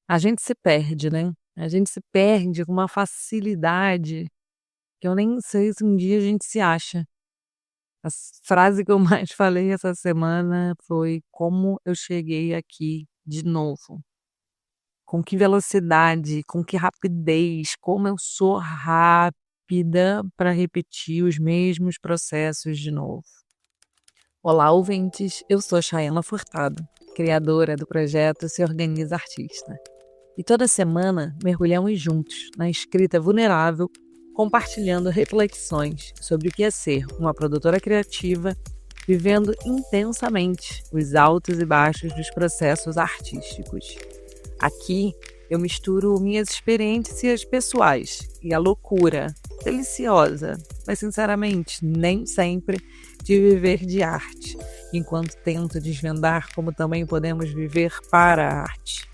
A gente se perde, né? A gente se perde com uma facilidade que eu nem sei se um dia a gente se acha. Frase que eu mais falei essa semana foi: "Como eu cheguei aqui de novo. Com que velocidade, com que rapidez, como eu sou rápida para repetir os mesmos processos de novo". Olá, ouvintes, eu sou Chayana Furtado, criadora do projeto Se Organiza Artista. E toda semana mergulhamos juntos na escrita vulnerável, compartilhando reflexões sobre o que é ser uma produtora criativa, vivendo intensamente os altos e baixos dos processos artísticos. Aqui eu misturo minhas experiências pessoais e a loucura deliciosa, mas sinceramente nem sempre, de viver de arte, enquanto tento desvendar como também podemos viver para a arte.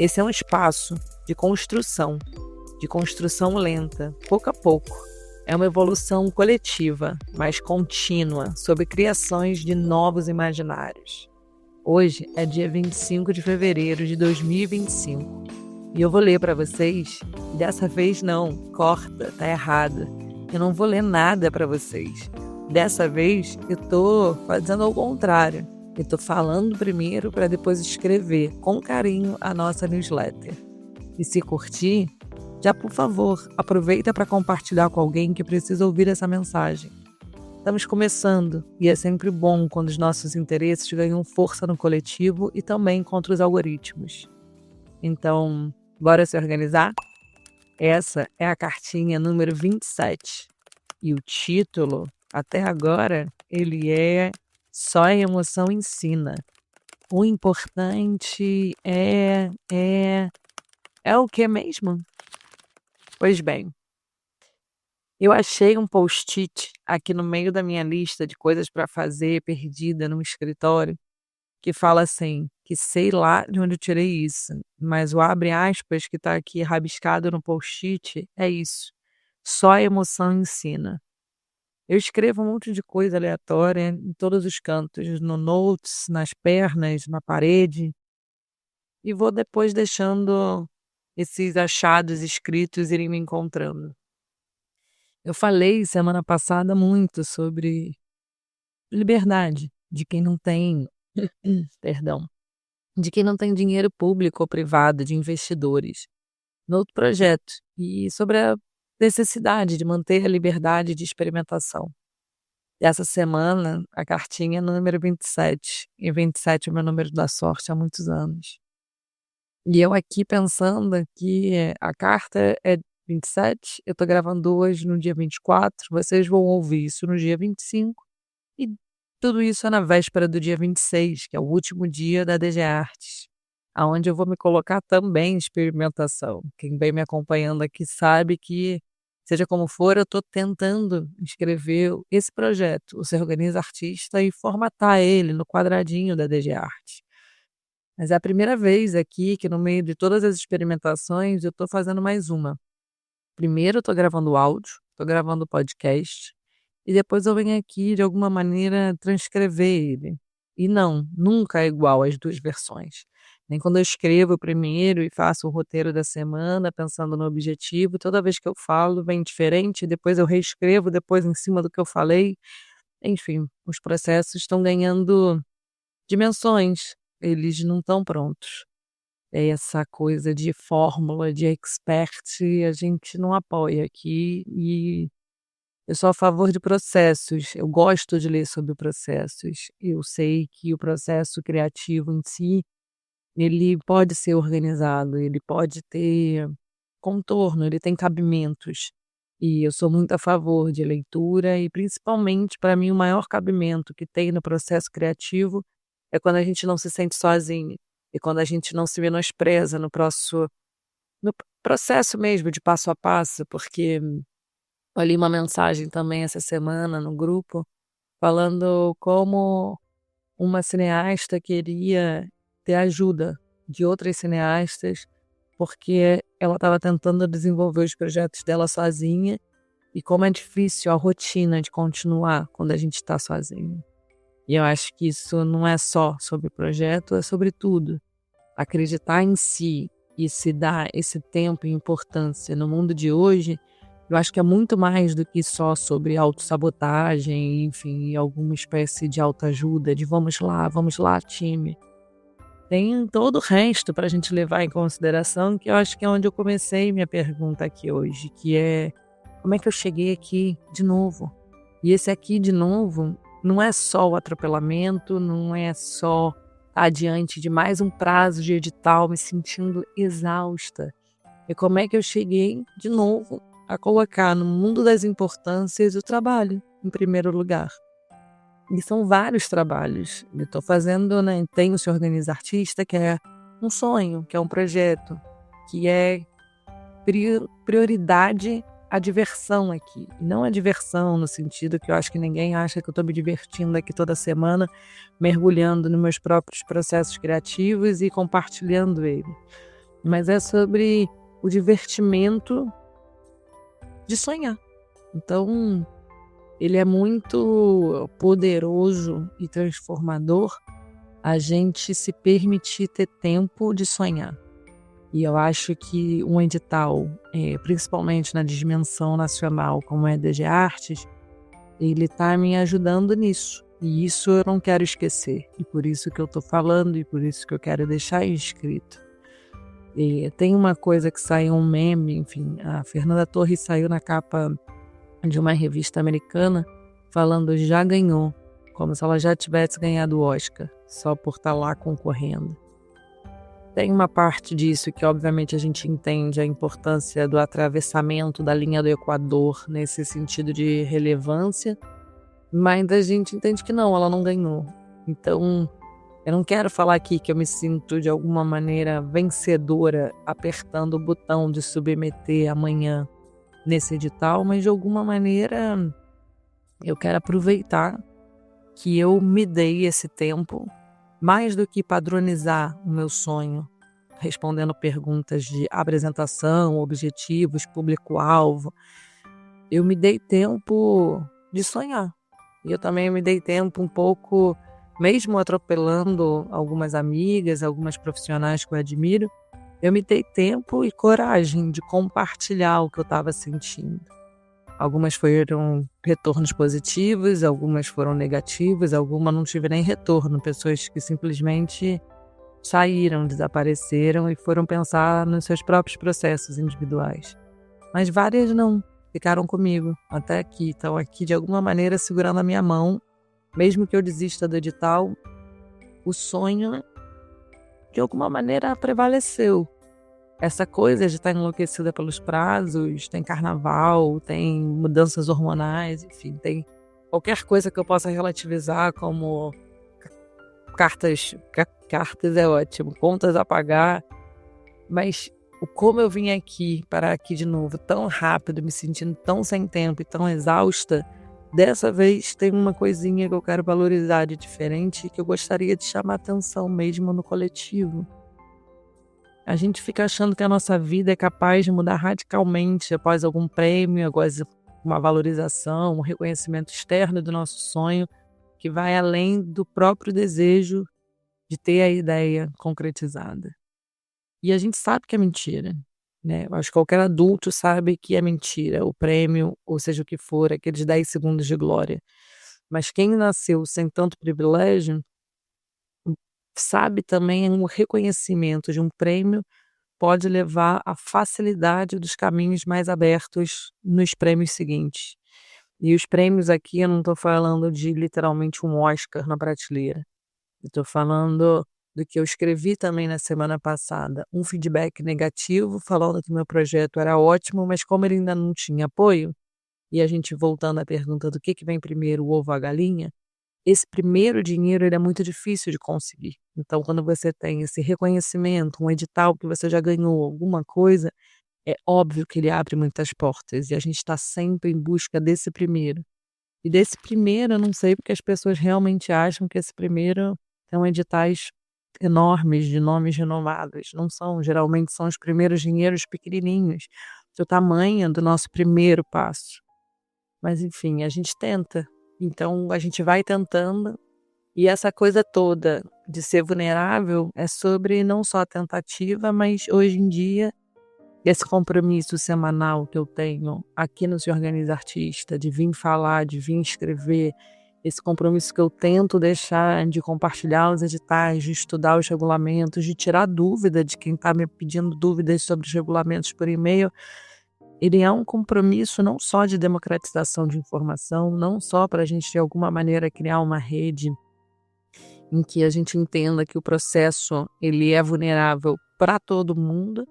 Esse é um espaço de construção lenta, pouco a pouco. É uma evolução coletiva, mas contínua, sobre criações de novos imaginários. Hoje é dia 25 de fevereiro de 2025 e eu vou ler para vocês. Dessa vez não, corta, tá errado. Eu não vou ler nada para vocês. Dessa vez eu tô fazendo ao contrário. Eu tô falando primeiro para depois escrever com carinho a nossa newsletter. E se curtir, já por favor, aproveita para compartilhar com alguém que precisa ouvir essa mensagem. Estamos começando e é sempre bom quando os nossos interesses ganham força no coletivo e também contra os algoritmos. Então, bora se organizar? Essa é a cartinha número 27 e o título, até agora, ele é Só a Emoção Ensina. O importante é o que mesmo? Pois bem, eu achei um post-it aqui no meio da minha lista de coisas para fazer, perdida no escritório, que fala assim, que sei lá de onde eu tirei isso, mas o abre aspas que está aqui rabiscado no post-it é isso: "Só a emoção ensina". Eu escrevo um monte de coisa aleatória em todos os cantos, no notes, nas pernas, na parede, e vou depois deixando esses achados escritos irem me encontrando. Eu falei semana passada muito sobre liberdade de quem não tem, perdão, de quem não tem dinheiro público ou privado, de investidores, no outro projeto, e sobre a necessidade de manter a liberdade de experimentação. Essa semana, a cartinha é número 27, e 27 é o meu número da sorte há muitos anos. E eu aqui pensando que a carta é 27, eu tô gravando hoje no dia 24, vocês vão ouvir isso no dia 25, e tudo isso é na véspera do dia 26, que é o último dia da DG Artes, aonde eu vou me colocar também em experimentação. Quem vem me acompanhando aqui sabe que, seja como for, eu estou tentando escrever esse projeto, o Se Organiza Artista, e formatar ele no quadradinho da DG Arte. Mas é a primeira vez aqui que, no meio de todas as experimentações, eu estou fazendo mais uma. Primeiro eu estou gravando áudio, estou gravando podcast, e depois eu venho aqui, de alguma maneira, transcrever ele. E não, nunca é igual as 2 versões. Nem quando eu escrevo primeiro e faço o roteiro da semana, pensando no objetivo, toda vez que eu falo vem diferente, depois eu reescrevo depois em cima do que eu falei. Enfim, os processos estão ganhando dimensões, eles não estão prontos. É essa coisa de fórmula, de expert, a gente não apoia aqui, e eu sou a favor de processos, eu gosto de ler sobre processos. Eu sei que o processo criativo em si, ele pode ser organizado, ele pode ter contorno, ele tem cabimentos. E eu sou muito a favor de leitura e, principalmente, para mim, o maior cabimento que tem no processo criativo é quando a gente não se sente sozinho e quando a gente não se menospreza no processo mesmo de passo a passo, porque eu li uma mensagem também essa semana no grupo, falando como uma cineasta queria ter ajuda de outras cineastas, porque ela estava tentando desenvolver os projetos dela sozinha, e como é difícil a rotina de continuar quando a gente está sozinho. E eu acho que isso não é só sobre projeto, é sobre tudo. Acreditar em si e se dar esse tempo e importância no mundo de hoje, eu acho que é muito mais do que só sobre autossabotagem, enfim, e alguma espécie de autoajuda, de vamos lá, time. Tem todo o resto para a gente levar em consideração, que eu acho que é onde eu comecei minha pergunta aqui hoje, que é: como é que eu cheguei aqui de novo? E esse aqui de novo não é só o atropelamento, não é só estar diante de mais um prazo de edital me sentindo exausta. É como é que eu cheguei de novo a colocar no mundo das importâncias o trabalho em primeiro lugar. E são vários trabalhos. Eu estou fazendo, né, tem o Se Organiza Artista, que é um sonho, que é um projeto, que é prioridade a diversão aqui. E não a diversão no sentido que eu acho que ninguém acha que eu estou me divertindo aqui toda semana, mergulhando nos meus próprios processos criativos e compartilhando ele. Mas é sobre o divertimento de sonhar. Então, ele é muito poderoso e transformador a gente se permitir ter tempo de sonhar. E eu acho que um edital, principalmente na dimensão nacional, como é DG Artes, ele está me ajudando nisso. E isso eu não quero esquecer. E por isso que eu estou falando e por isso que eu quero deixar inscrito. E tem uma coisa que saiu, um meme, enfim, a Fernanda Torres saiu na capa de uma revista americana falando já ganhou, como se ela já tivesse ganhado o Oscar, só por estar lá concorrendo. Tem uma parte disso que obviamente a gente entende a importância do atravessamento da linha do Equador nesse sentido de relevância, mas a gente entende que não, ela não ganhou. Então, eu não quero falar aqui que eu me sinto de alguma maneira vencedora apertando o botão de submeter amanhã nesse edital, mas de alguma maneira eu quero aproveitar que eu me dei esse tempo, mais do que padronizar o meu sonho, respondendo perguntas de apresentação, objetivos, público-alvo. Eu me dei tempo de sonhar. E eu também me dei tempo um pouco, mesmo atropelando algumas amigas, algumas profissionais que eu admiro, eu me dei tempo e coragem de compartilhar o que eu estava sentindo. Algumas foram retornos positivos, algumas foram negativas, algumas não tive nem retorno, pessoas que simplesmente saíram, desapareceram e foram pensar nos seus próprios processos individuais. Mas várias não, ficaram comigo até aqui, estão aqui de alguma maneira segurando a minha mão, mesmo que eu desista do edital, o sonho de alguma maneira prevaleceu. Essa coisa de estar enlouquecida pelos prazos, tem carnaval, tem mudanças hormonais, enfim, tem qualquer coisa que eu possa relativizar como cartas é ótimo, contas a pagar, mas como eu vim aqui, parar aqui de novo tão rápido, me sentindo tão sem tempo e tão exausta, dessa vez tem uma coisinha que eu quero valorizar de diferente, que eu gostaria de chamar atenção mesmo no coletivo. A gente fica achando que a nossa vida é capaz de mudar radicalmente após algum prêmio, após uma valorização, um reconhecimento externo do nosso sonho, que vai além do próprio desejo de ter a ideia concretizada. E a gente sabe que é mentira, né? Eu acho que qualquer adulto sabe que é mentira, o prêmio, ou seja o que for, aqueles 10 segundos de glória. Mas quem nasceu sem tanto privilégio sabe também o reconhecimento de um prêmio pode levar à facilidade dos caminhos mais abertos nos prêmios seguintes. E os prêmios aqui eu não estou falando de literalmente um Oscar na prateleira. Eu estou falando do que eu escrevi também na semana passada, um feedback negativo falando que meu projeto era ótimo, mas como ele ainda não tinha apoio, e a gente voltando à pergunta do que vem primeiro, o ovo ou a galinha, esse primeiro dinheiro ele é muito difícil de conseguir. Então, quando você tem esse reconhecimento, um edital que você já ganhou, alguma coisa, é óbvio que ele abre muitas portas e a gente está sempre em busca desse primeiro. E desse primeiro, eu não sei porque as pessoas realmente acham que esse primeiro são editais enormes, de nomes renomados. Não são, geralmente são os primeiros dinheiros pequenininhos, do tamanho do nosso primeiro passo. Mas enfim, a gente tenta. Então a gente vai tentando E essa coisa toda de ser vulnerável é sobre não só a tentativa, mas hoje em dia, esse compromisso semanal que eu tenho aqui no Se Organiza Artista, de vir falar, de vir escrever, esse compromisso que eu tento deixar de compartilhar os editais, de estudar os regulamentos, de tirar dúvida de quem está me pedindo dúvidas sobre os regulamentos por e-mail, ele é um compromisso não só de democratização de informação, não só para a gente de alguma maneira criar uma rede em que a gente entenda que o processo ele é vulnerável para todo mundo,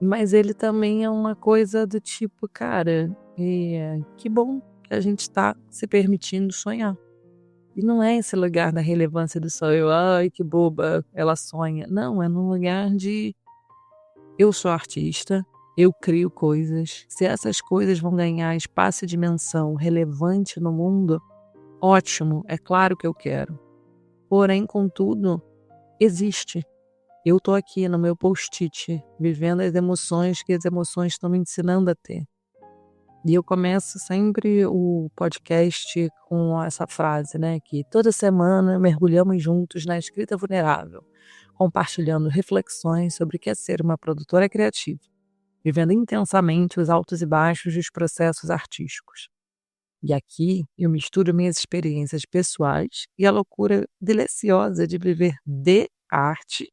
mas ele também é uma coisa do tipo, cara, que bom que a gente está se permitindo sonhar. E não é esse lugar da relevância do sonho, ai que boba, ela sonha. Não, é num lugar de eu sou artista, eu crio coisas. Se essas coisas vão ganhar espaço e dimensão relevante no mundo, ótimo, é claro que eu quero. Porém, contudo, existe. Eu tô aqui no meu post-it, vivendo as emoções que as emoções estão me ensinando a ter. E eu começo sempre o podcast com essa frase, né? Que toda semana mergulhamos juntos na escrita vulnerável, compartilhando reflexões sobre o que é ser uma produtora criativa, vivendo intensamente os altos e baixos dos processos artísticos. E aqui eu misturo minhas experiências pessoais e a loucura deliciosa de viver de arte,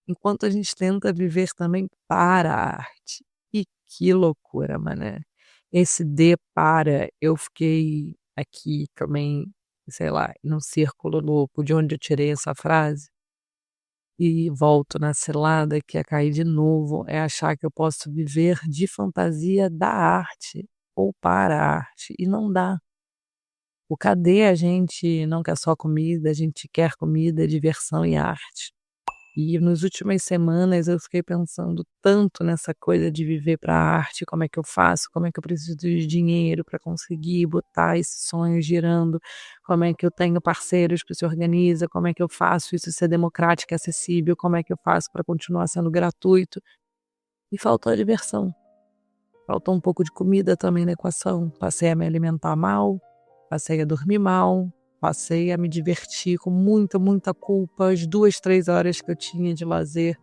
enquanto a gente tenta viver também para a arte. E que loucura, mané. Esse de para, eu fiquei aqui também, sei lá, num círculo louco de onde eu tirei essa frase e volto na cilada que é cair de novo, é achar que eu posso viver de fantasia da arte ou para a arte, e não dá. O cadê a gente não quer só comida, a gente quer comida, diversão e arte. E nas últimas semanas eu fiquei pensando tanto nessa coisa de viver para a arte, como é que eu faço, como é que eu preciso de dinheiro para conseguir botar esses sonhos girando, como é que eu tenho parceiros que se organiza, como é que eu faço isso ser democrático e acessível, como é que eu faço para continuar sendo gratuito. E faltou a diversão. Faltou um pouco de comida também na equação. Passei a me alimentar mal, passei a dormir mal, passei a me divertir com muita, muita culpa. As 2, 3 horas que eu tinha de lazer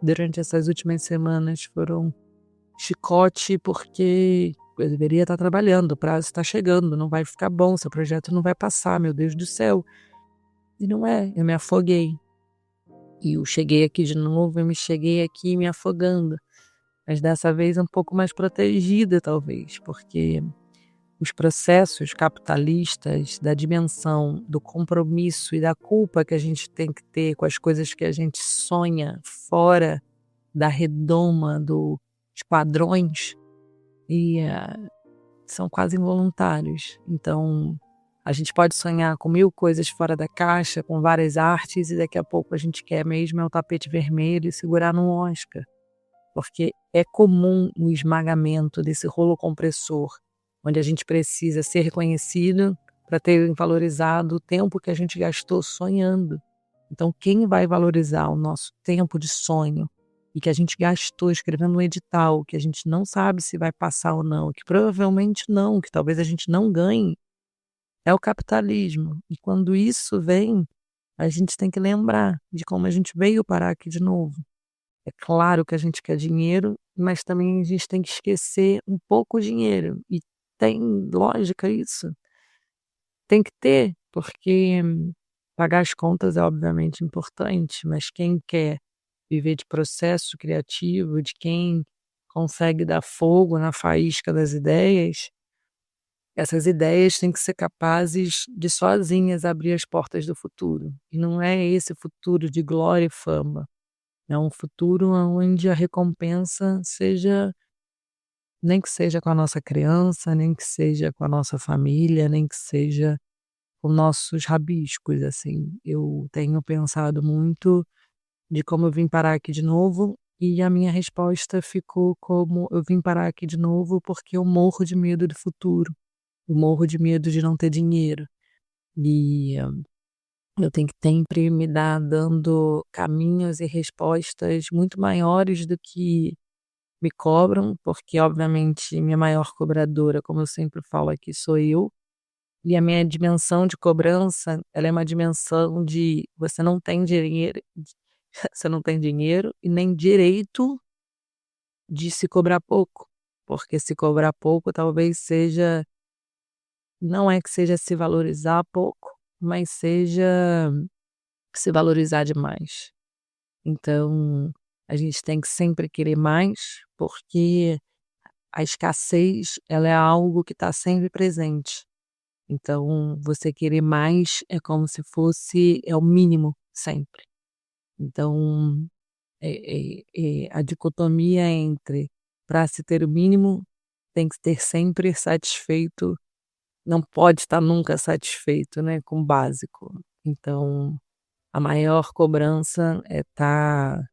durante essas últimas semanas foram chicote, porque eu deveria estar trabalhando, o prazo está chegando, não vai ficar bom, seu projeto não vai passar, meu Deus do céu. E não é, eu me afoguei. E eu cheguei aqui de novo, eu me cheguei aqui me afogando. Mas dessa vez um pouco mais protegida, talvez, porque os processos capitalistas da dimensão do compromisso e da culpa que a gente tem que ter com as coisas que a gente sonha fora da redoma dos padrões e são quase involuntários. Então, a gente pode sonhar com 1000 coisas fora da caixa, com várias artes, e daqui a pouco a gente quer mesmo é o tapete vermelho e segurar no Oscar. Porque é comum o esmagamento desse rolo compressor, onde a gente precisa ser reconhecido para ter valorizado o tempo que a gente gastou sonhando. Então, quem vai valorizar o nosso tempo de sonho e que a gente gastou escrevendo um edital, que a gente não sabe se vai passar ou não, que provavelmente não, que talvez a gente não ganhe, é o capitalismo. E quando isso vem, a gente tem que lembrar de como a gente veio parar aqui de novo. É claro que a gente quer dinheiro, mas também a gente tem que esquecer um pouco o dinheiro. E tem lógica isso. Tem que ter, porque pagar as contas é obviamente importante, mas quem quer viver de processo criativo, de quem consegue dar fogo na faísca das ideias, essas ideias têm que ser capazes de sozinhas abrir as portas do futuro. E não é esse futuro de glória e fama. É um futuro onde a recompensa seja, nem que seja com a nossa criança, nem que seja com a nossa família, nem que seja com nossos rabiscos, assim. Eu tenho pensado muito de como eu vim parar aqui de novo, e a minha resposta ficou como: eu vim parar aqui de novo porque eu morro de medo do futuro, eu morro de medo de não ter dinheiro. E eu tenho que sempre me dar dando caminhos e respostas muito maiores do que me cobram, porque obviamente minha maior cobradora, como eu sempre falo aqui, sou eu. E a minha dimensão de cobrança, ela é uma dimensão de você não tem dinheiro você não tem dinheiro e nem direito de se cobrar pouco, porque se cobrar pouco talvez seja não é que seja se valorizar pouco, mas seja se valorizar demais. Então, a gente tem que sempre querer mais, porque a escassez, ela é algo que está sempre presente. Então, você querer mais é como se fosse é o mínimo sempre. Então, a dicotomia entre para se ter o mínimo, tem que ter sempre satisfeito, não pode estar nunca satisfeito, né, com o básico. Então, a maior cobrança é estar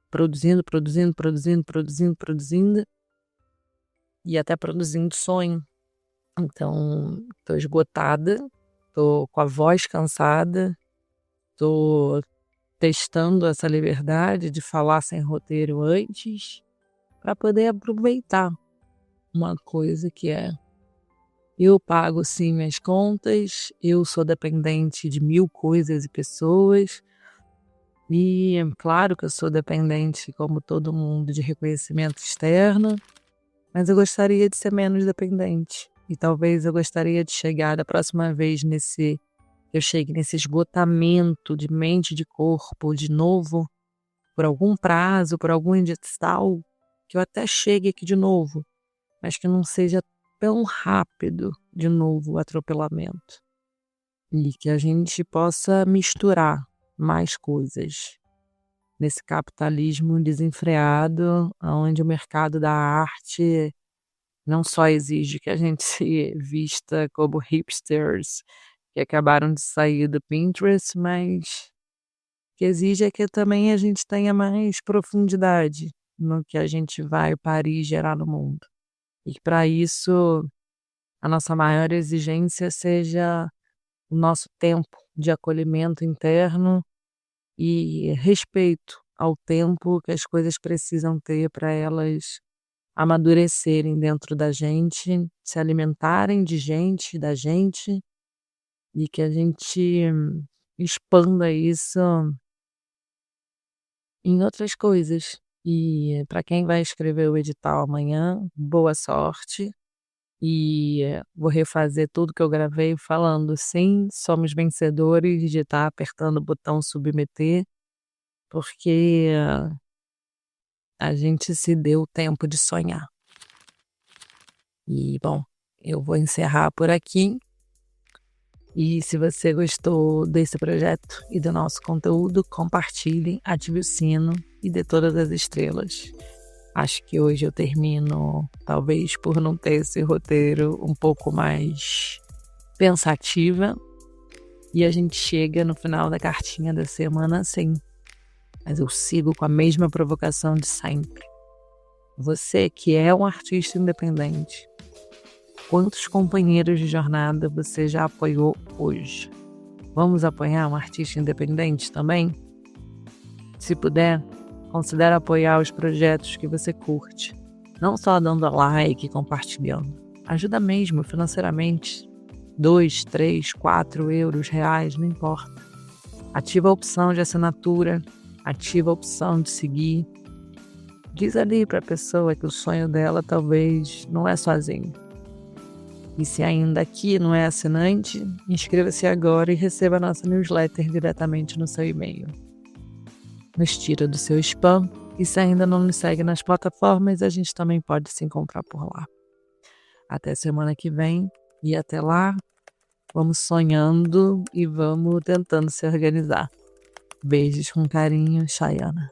produzindo, produzindo, produzindo, produzindo, produzindo e até produzindo sonho. Então, tô esgotada, tô com a voz cansada, tô testando essa liberdade de falar sem roteiro antes, para poder aproveitar uma coisa que é: eu pago sim minhas contas, eu sou dependente de 1000 coisas e pessoas, e claro que eu sou dependente, como todo mundo, de reconhecimento externo, mas eu gostaria de ser menos dependente. E talvez eu gostaria de chegar da próxima vez eu chegue nesse esgotamento de mente e de corpo de novo, por algum prazo, por algum edital, que eu até chegue aqui de novo, mas que não seja tão rápido de novo o atropelamento. E que a gente possa misturar mais coisas nesse capitalismo desenfreado, onde o mercado da arte não só exige que a gente se vista como hipsters que acabaram de sair do Pinterest, mas que exige é que também a gente tenha mais profundidade no que a gente vai parir e gerar no mundo. E que para isso a nossa maior exigência seja o nosso tempo de acolhimento interno e respeito ao tempo que as coisas precisam ter para elas amadurecerem dentro da gente, se alimentarem de gente, da gente, e que a gente expanda isso em outras coisas. E para quem vai escrever o edital amanhã, boa sorte. E vou refazer tudo que eu gravei falando: sim, somos vencedores de estar apertando o botão submeter, porque a gente se deu o tempo de sonhar. E bom, eu vou encerrar por aqui. E se você gostou desse projeto e do nosso conteúdo, compartilhe, ative o sino e dê todas as estrelas. Acho que hoje eu termino, talvez por não ter esse roteiro, um pouco mais pensativa. E a gente chega no final da cartinha da semana assim. Mas eu sigo com a mesma provocação de sempre. Você que é um artista independente, quantos companheiros de jornada você já apoiou hoje? Vamos apoiar um artista independente também? Se puder, considere apoiar os projetos que você curte. Não só dando like e compartilhando. Ajuda mesmo financeiramente. 2, 3, 4 euros, reais, não importa. Ativa a opção de assinatura. Ativa a opção de seguir. Diz ali para a pessoa que o sonho dela talvez não é sozinho. E se ainda aqui não é assinante, inscreva-se agora e receba a nossa newsletter diretamente no seu e-mail. Nos tira do seu spam e se ainda não nos segue nas plataformas, a gente também pode se encontrar por lá. Até semana que vem e até lá, vamos sonhando e vamos tentando se organizar. Beijos com carinho, Chayana.